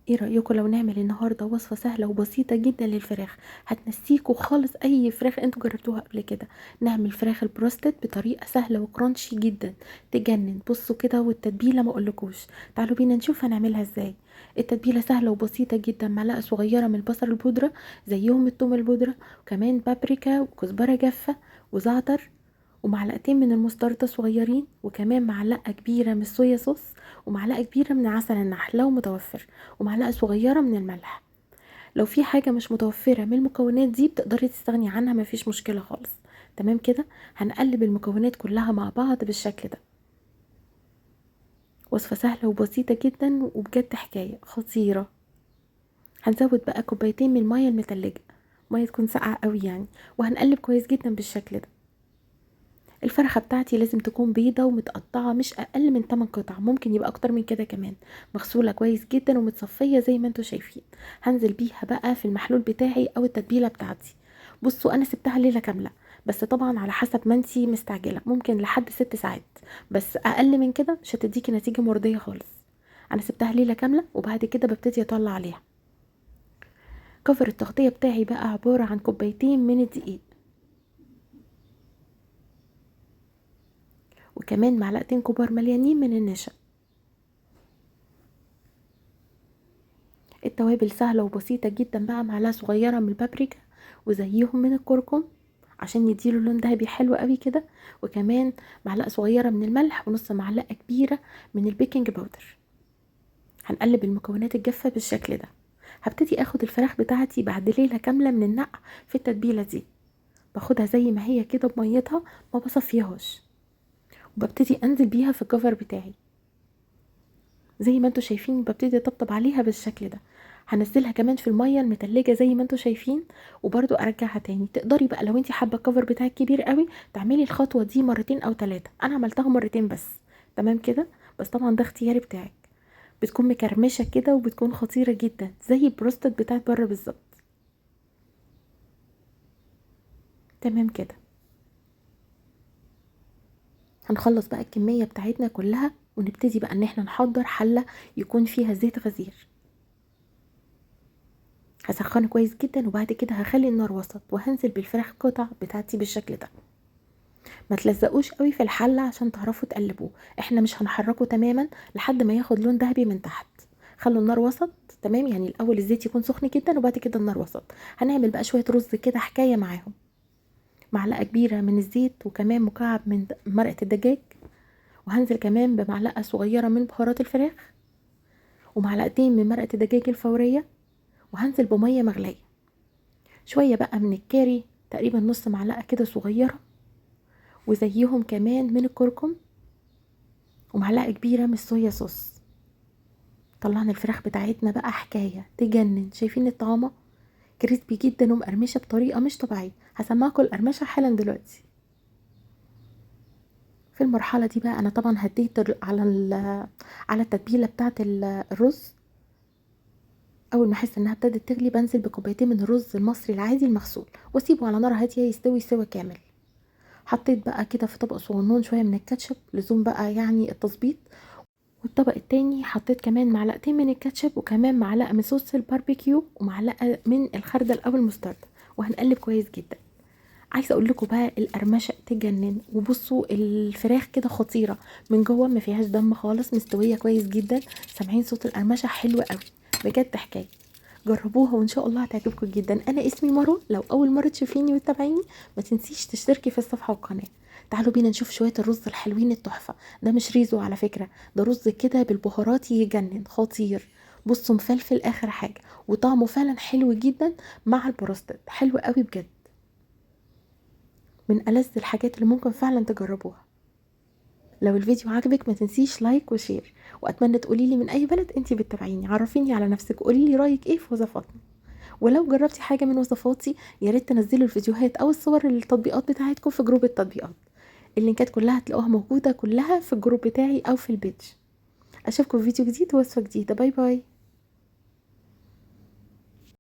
ايه رأيكم لو نعمل النهاردة وصفة سهلة وبسيطة جدا للفراخ؟ هتنسيكوا خالص اي فراخ انتوا جربتوها قبل كده. نعمل فراخ البروستد بطريقة سهلة وكرانشي جدا تجنن. بصوا كده، والتتبيلة ما اقولكوش. تعالوا بينا نشوف هنعملها ازاي. التتبيلة سهلة وبسيطة جدا. معلقة صغيرة من البصل البودرة، زيهم التوم البودرة، وكمان بابريكا وكزبرة جافة وزعتر، ومعلقتين من المستردة صغيرين، وكمان معلقة كبيرة من الصويا صوص، ومعلقة كبيرة من عسل النحل لو متوفر، ومعلقة صغيرة من الملح. لو في حاجة مش متوفرة من المكونات دي بتقدري تستغني عنها، مفيش مشكلة خالص. تمام كده. هنقلب المكونات كلها مع بعض بالشكل ده. وصفة سهلة وبسيطة جدا وبجد حكاية خطيرة. هنزود بقى كوبايتين من المية المتلجة، مية تكون ساقعة قوي يعني. وهنقلب كويس جدا بالشكل ده. الفرخة بتاعتي لازم تكون بيضة ومتقطعة، مش اقل من 8 قطع، ممكن يبقى اكتر من كده كمان. مغسولة كويس جدا ومتصفية زي ما انتوا شايفين. هنزل بيها بقى في المحلول بتاعي او التتبيلة بتاعتي. بصوا انا سبتها ليلة كاملة، بس طبعا على حسب ما انتي مستعجلة ممكن لحد 6 ساعات، بس اقل من كده مش هتديكي نتيجة مرضية خالص. انا سبتها ليلة كاملة وبعد كده ببتدي اطلع عليها. كفر التغطية بتاعي بقى عبارة عن كوبايتين من الدقيق، وكمان معلقتين كبار مليانين من النشا. التوابل سهلة وبسيطة جدا بقى. معلقة صغيرة من البابريكا، وزيهم من الكركم عشان يديله لون ذهبي حلو قوي كده، وكمان معلقة صغيرة من الملح، ونص معلقة كبيرة من البيكنج باودر. هنقلب المكونات الجافة بالشكل ده. هبتدي اخد الفراخ بتاعتي بعد ليلة كاملة من النقع في التتبيلة دي. باخدها زي ما هي كده بميتها، ما بصفيهاش، وببتدي انزل بيها في الكفر بتاعي زي ما انتوا شايفين. ببتدي اطبطب عليها بالشكل ده. هنزلها كمان في الميه المتلجه زي ما انتوا شايفين، وبرده ارجعها تاني. تقدري بقى لو انتي حابه الكفر بتاعك كبير قوي تعملي الخطوه دي مرتين او 3. انا عملتها مرتين بس. تمام كده. بس طبعا ده اختياري بتاعك. بتكون مكرمشه كده وبتكون خطيره جدا زي البروستد بتاعت بره بالظبط. تمام كده. هنخلص بقى الكميه بتاعتنا كلها، ونبتدي بقى ان احنا نحضر حله يكون فيها زيت غزير. هسخنه كويس جدا، وبعد كده هخلي النار وسط، وهنزل بالفراخ قطع بتاعتي بالشكل ده. ما تلزقوش قوي في الحله عشان تعرفوا تقلبوه. احنا مش هنحركه تماما لحد ما ياخد لون ذهبي من تحت. خلوا النار وسط. تمام، يعني الاول الزيت يكون سخن جدا وبعد كده النار وسط. هنعمل بقى شويه رز كده حكايه معاهم. معلقه كبيره من الزيت، وكمان مكعب من مرقه الدجاج، وهنزل كمان بمعلقه صغيره من بهارات الفراخ، ومعلقتين من مرقه الدجاج الفوريه، وهنزل بميه مغليه. شويه بقى من الكاري، تقريبا نص معلقه كده صغيره، وزيهم كمان من الكركم، ومعلقه كبيره من الصويا صوص. طلعنا الفراخ بتاعتنا بقى حكايه تجنن. شايفين الطعامه كريسبي جدا ومقرمشه بطريقه مش طبيعيه. هسمعكم القرمشه حالا دلوقتي. في المرحله دي بقى انا طبعا هديت على التتبيله بتاعه الرز. اول ما احس انها ابتدت تغلي بنزل بكوبايتين من الرز المصري العادي المغسول، واسيبه على نار هاديه يستوي سوا كامل. حطيت بقى كده في طبق صغنون شويه من الكاتشب، لزوم بقى يعني التظبيط. والطبق التاني حطيت كمان معلقتين من الكاتشب، وكمان معلقه من صوص الباربيكيو، ومعلقه من الخردل او المسترد. وهنقلب كويس جدا. عايزه اقول لكم بقى القرمشه تجنن. وبصوا الفراخ كده خطيره من جوه، ما فيهاش دم خالص، مستويه كويس جدا. سامعين صوت القرمشه حلوه قوي. بجد حكايه. جربوها وان شاء الله هتعجبكم جدا. انا اسمي مارو. لو اول مره تشوفيني وتتابعيني ما تنسيش تشتركي في الصفحه والقناه. تعالوا بينا نشوف شويه الرز الحلوين التحفه. ده مش ريزو على فكره، ده رز كده بالبهارات يجنن خطير. بصوا مفلفل اخر حاجه، وطعمه فعلا حلو جدا مع البروستد. حلو قوي بجد. من ألذ الحاجات اللي ممكن فعلا تجربوها. لو الفيديو عجبك ما تنسيش لايك وشير. واتمنى تقوليلي من اي بلد انتي بتتابعيني. عرفيني على نفسك، قوليلي رايك ايه في وصفاتنا. ولو جربتي حاجه من وصفاتي يا ريت تنزلوا الفيديوهات او الصور للتطبيقات بتاعتكم في جروب التطبيقات. اللينكات كلها هتلاقوها موجوده كلها في الجروب بتاعي او في البيج. اشوفكم في فيديو جديد ووصفه جديده. باي باي.